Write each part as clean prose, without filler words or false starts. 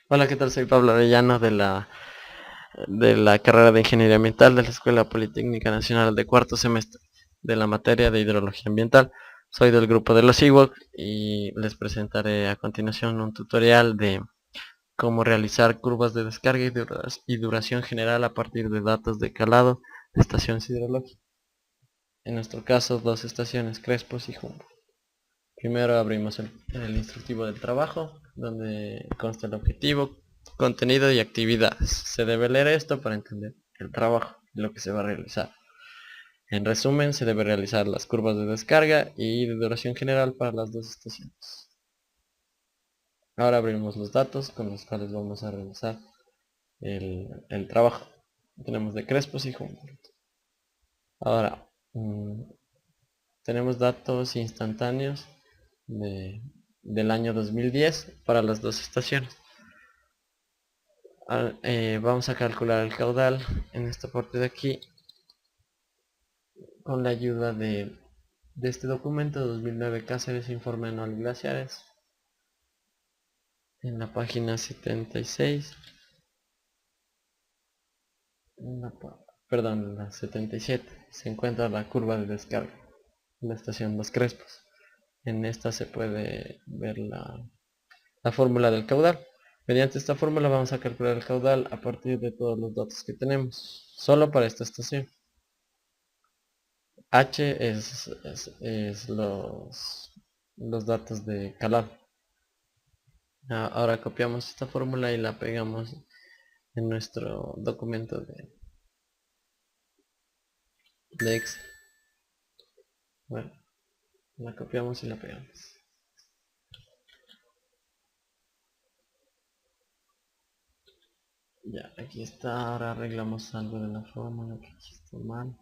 Hola, ¿qué tal? Soy Pablo Arellano de la carrera de Ingeniería Ambiental de la Escuela Politécnica Nacional de cuarto semestre de la materia de Hidrología Ambiental. Soy del grupo de los Ewok y les presentaré a continuación un tutorial de cómo realizar curvas de descarga y duración general a partir de datos de calado de estaciones hidrológicas. En nuestro caso, dos estaciones, Crespos y Humboldt. Primero abrimos el instructivo del trabajo, donde consta el objetivo, contenido y actividades. Se debe leer esto para entender el trabajo y lo que se va a realizar. En resumen, se debe realizar las curvas de descarga y de duración general para las dos estaciones. Ahora abrimos los datos con los cuales vamos a realizar el trabajo. Tenemos de Crespos y Humboldt. Ahora, tenemos datos instantáneos del año 2010 para las dos estaciones. Vamos a calcular el caudal en esta parte de aquí con la ayuda de este documento 2009 Cáceres Informe Anual Glaciares. En la página 76, perdón, en la 77 se encuentra la curva de descarga en la estación Los Crespos. En esta se puede ver la fórmula del caudal. Mediante esta fórmula vamos a calcular el caudal a partir de todos los datos que tenemos, solo para esta estación. H es los datos de calado. Ahora copiamos esta fórmula y la pegamos en nuestro documento de Excel. Bueno, la copiamos y la pegamos. Ya, aquí está. Ahora arreglamos algo de la fórmula que aquí está mal.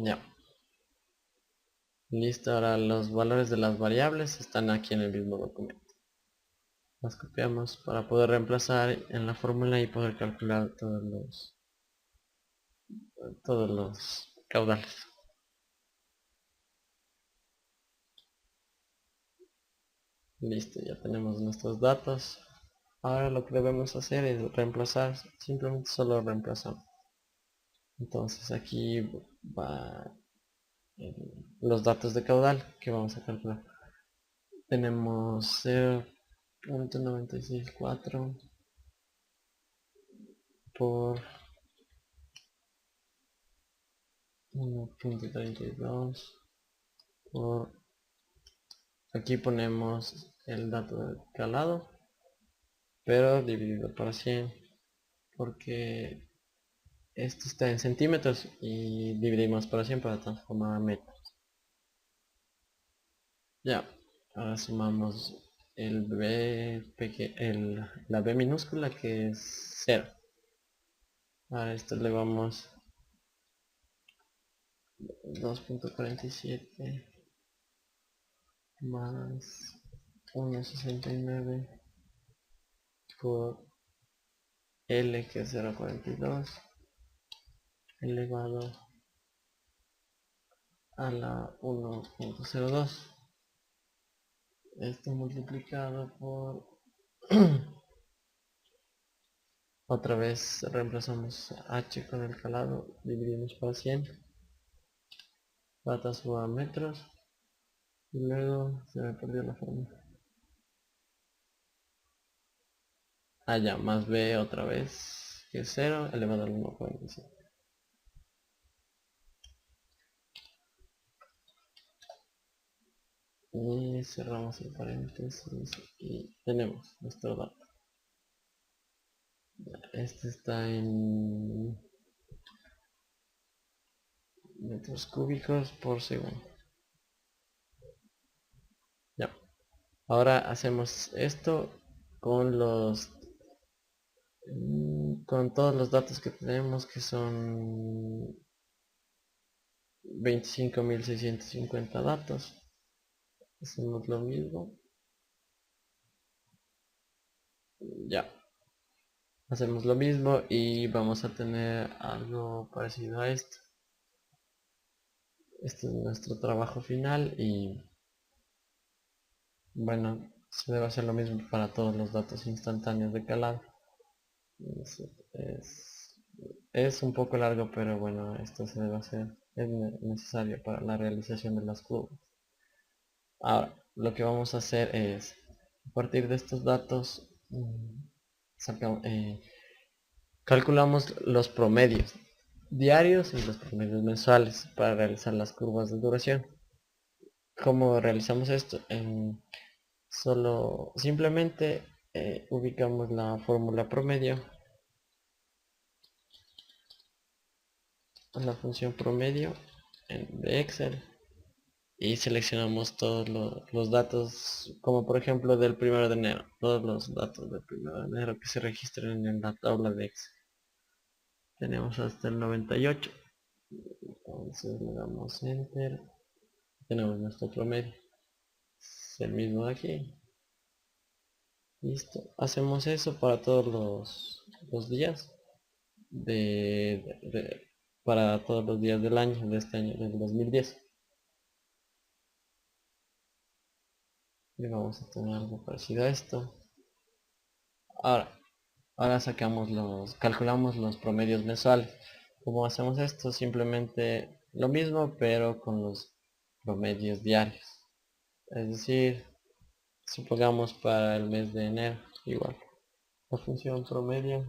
Ya, listo. Ahora los valores de las variables están aquí en el mismo documento. Las copiamos para poder reemplazar en la fórmula y poder calcular todos los caudales. Listo, ya tenemos nuestros datos. Ahora lo que debemos hacer es reemplazar, simplemente solo reemplazamos. Entonces aquí va los datos de caudal que vamos a calcular. Tenemos 0.964 por 1.32 por... Aquí ponemos el dato de calado, pero dividido por 100, porque esto está en centímetros y dividimos por 100 para transformar a metros. Ya, ahora sumamos la B minúscula que es 0. A esto le vamos 2.47 más 1.69 por L que es 0.42 elevado a la 1.02. Esto multiplicado por otra vez reemplazamos h con el calado, dividimos por 100, patas a metros y luego se me perdió la forma. Ya, más b otra vez que es 0 elevado al 1.47. Y cerramos el paréntesis y tenemos nuestro dato. Este está en metros cúbicos por segundo. Ya. Ahora hacemos esto con con todos los datos que tenemos, que son 25.650 datos. Hacemos lo mismo. Ya. Hacemos lo mismo y vamos a tener algo parecido a esto. Este es nuestro trabajo final y bueno, se debe hacer lo mismo para todos los datos instantáneos de calado. Es, es- es un poco largo, pero bueno, esto se debe hacer, es necesario para la realización de las curvas. Ahora, lo que vamos a hacer es, a partir de estos datos, calculamos los promedios diarios y los promedios mensuales para realizar las curvas de duración. ¿Cómo realizamos esto? Solo simplemente ubicamos la fórmula promedio, la función promedio de Excel, y seleccionamos todos los datos, como por ejemplo del 1 de enero, todos los datos del 1 de enero que se registren en la tabla de Excel. Tenemos hasta el 98, entonces le damos enter, tenemos nuestro promedio, es el mismo de aquí. Listo, hacemos eso para todos los días para todos los días del año, de este año, del 2010. Y vamos a tener algo parecido a esto. Ahora calculamos los promedios mensuales. ¿Cómo hacemos esto? Simplemente lo mismo, pero con los promedios diarios. Es decir, supongamos para el mes de enero, igual. La función promedio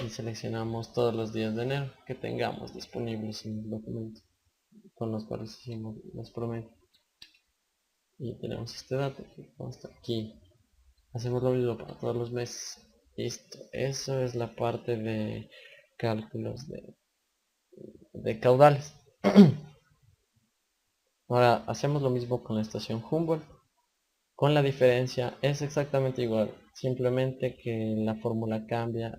y seleccionamos todos los días de enero que tengamos disponibles en el documento con los cuales hicimos los promedios. Y tenemos este dato que consta aquí. Hacemos lo mismo para todos los meses. Listo, eso es la parte de cálculos de caudales. Ahora hacemos lo mismo con la estación Humboldt, con la diferencia, es exactamente igual, simplemente que la fórmula cambia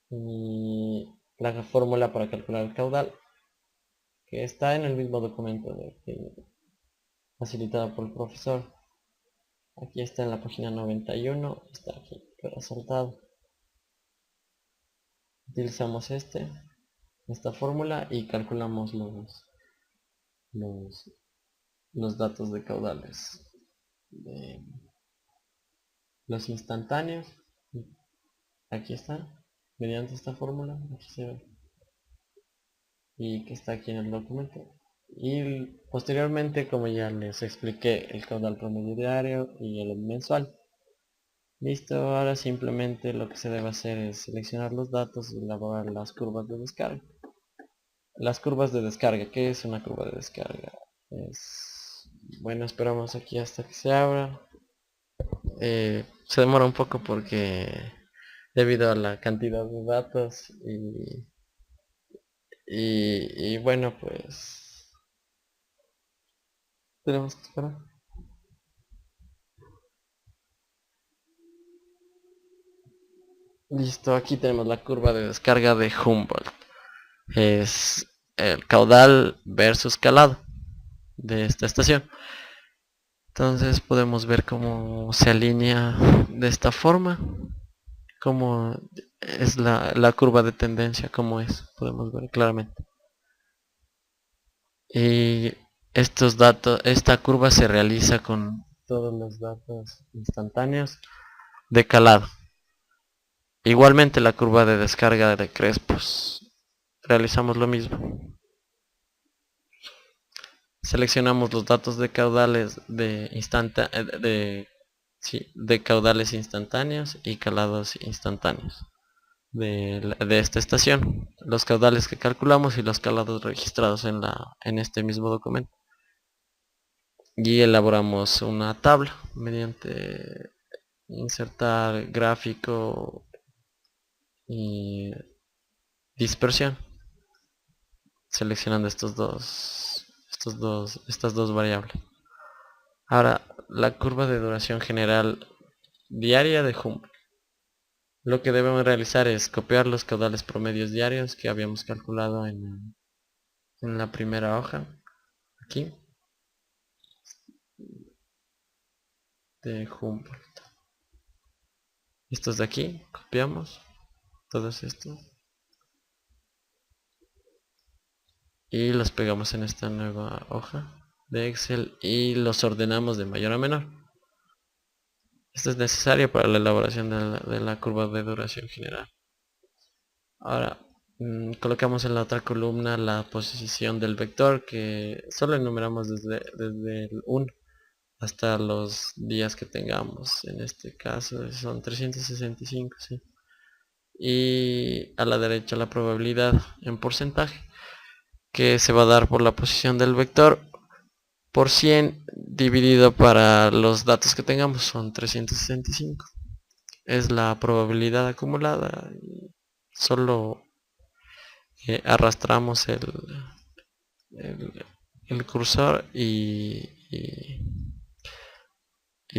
y la fórmula para calcular el caudal, que está en el mismo documento facilitado por el profesor. Aquí está en la página 91, está aquí resaltado. Utilizamos esta fórmula y calculamos los, los datos de caudales de los instantáneos. Aquí está, mediante esta fórmula, aquí se ve, y que está aquí en el documento. Y posteriormente, como ya les expliqué, el caudal promedio diario y el mensual. Listo, ahora simplemente lo que se debe hacer es seleccionar los datos y elaborar las curvas de descarga. Las curvas de descarga, ¿qué es una curva de descarga? Bueno, esperamos aquí hasta que se abra. Se demora un poco porque debido a la cantidad de datos y bueno, pues tenemos que esperar. Listo, aquí tenemos la curva de descarga de Humboldt. Es el caudal versus calado de esta estación. Entonces podemos ver cómo se alinea de esta forma, cómo es la curva de tendencia, cómo es, podemos ver claramente. Y esta curva se realiza con todos los datos instantáneos de calado. Igualmente la curva de descarga de crespos. Realizamos lo mismo. Seleccionamos los datos de caudales de caudales instantáneos y calados instantáneos de esta estación. Los caudales que calculamos y los calados registrados en este mismo documento. Y elaboramos una tabla mediante insertar gráfico y dispersión, seleccionando estas dos variables. Ahora, la curva de duración general diaria de Humboldt. Lo que debemos realizar es copiar los caudales promedios diarios que habíamos calculado en la primera hoja, aquí, de Humboldt. Estos de aquí, copiamos todos estos. y los pegamos en esta nueva hoja de Excel y los ordenamos de mayor a menor. Esto es necesario para la elaboración de la curva de duración general. Ahora colocamos en la otra columna la posición del vector, que solo enumeramos desde el 1 hasta los días que tengamos. En este caso son 365, ¿sí? Y a la derecha la probabilidad en porcentaje, que se va a dar por la posición del vector por 100 dividido para los datos que tengamos, son 365. Es la probabilidad acumulada. Solo arrastramos el, el cursor y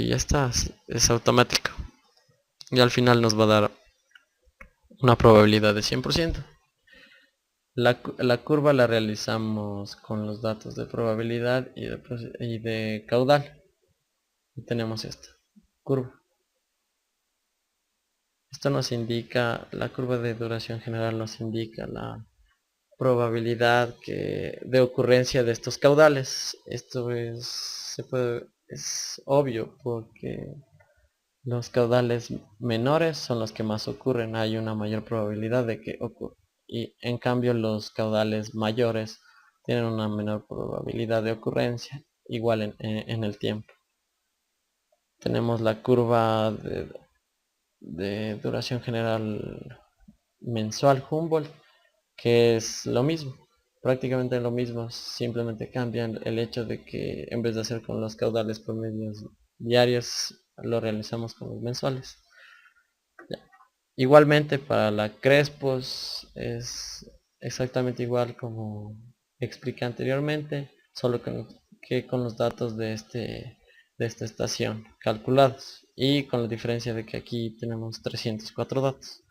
ya está, es automático. Y al final nos va a dar una probabilidad de 100%. La curva la realizamos con los datos de probabilidad y de caudal. Y tenemos esta curva. Esto nos indica, la curva de duración general nos indica la probabilidad de ocurrencia de estos caudales. Esto es obvio porque los caudales menores son los que más ocurren, hay una mayor probabilidad de que ocurra. Y en cambio los caudales mayores tienen una menor probabilidad de ocurrencia, igual en el tiempo. Tenemos la curva de duración general mensual Humboldt, que es lo mismo, prácticamente lo mismo, simplemente cambian el hecho de que en vez de hacer con los caudales promedios diarios, lo realizamos con los mensuales. Ya. Igualmente para la Crespos es exactamente igual como expliqué anteriormente, solo que con los datos de esta estación calculados y con la diferencia de que aquí tenemos 304 datos.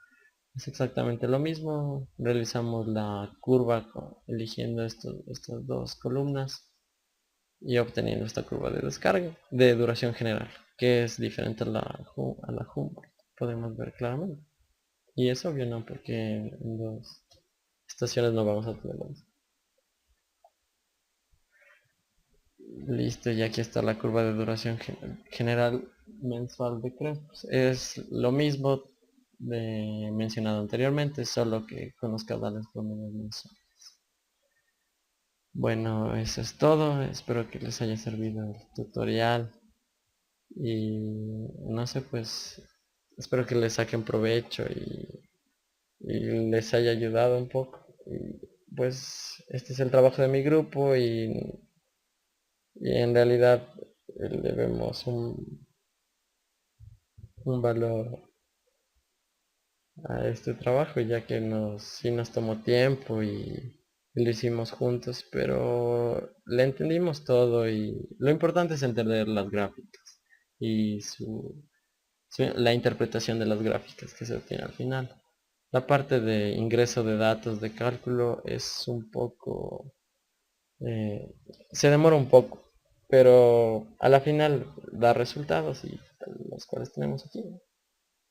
Es exactamente lo mismo, realizamos la curva eligiendo estas dos columnas y obteniendo esta curva de descarga de duración general, que es diferente a la Humboldt, podemos ver claramente. Y es obvio, ¿no? Porque en dos estaciones no vamos a tener lo mismo. Listo, y aquí está la curva de duración general mensual de Crespos. Es lo mismo mencionado anteriormente, solo que con los caudales promedios mensuales. Bueno, eso es todo. Espero que les haya servido el tutorial. Y no sé, pues espero que les saquen provecho y les haya ayudado un poco. Y, pues este es el trabajo de mi grupo y en realidad le vemos un valor a este trabajo, ya que sí nos tomó tiempo y lo hicimos juntos, pero le entendimos todo y lo importante es entender las gráficas y la interpretación de las gráficas que se obtiene al final. La parte de ingreso de datos de cálculo es un poco, eh, se demora un poco, pero a la final da resultados y los cuales tenemos aquí.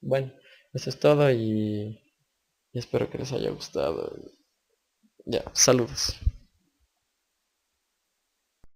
Bueno, eso es todo y espero que les haya gustado. Ya, saludos.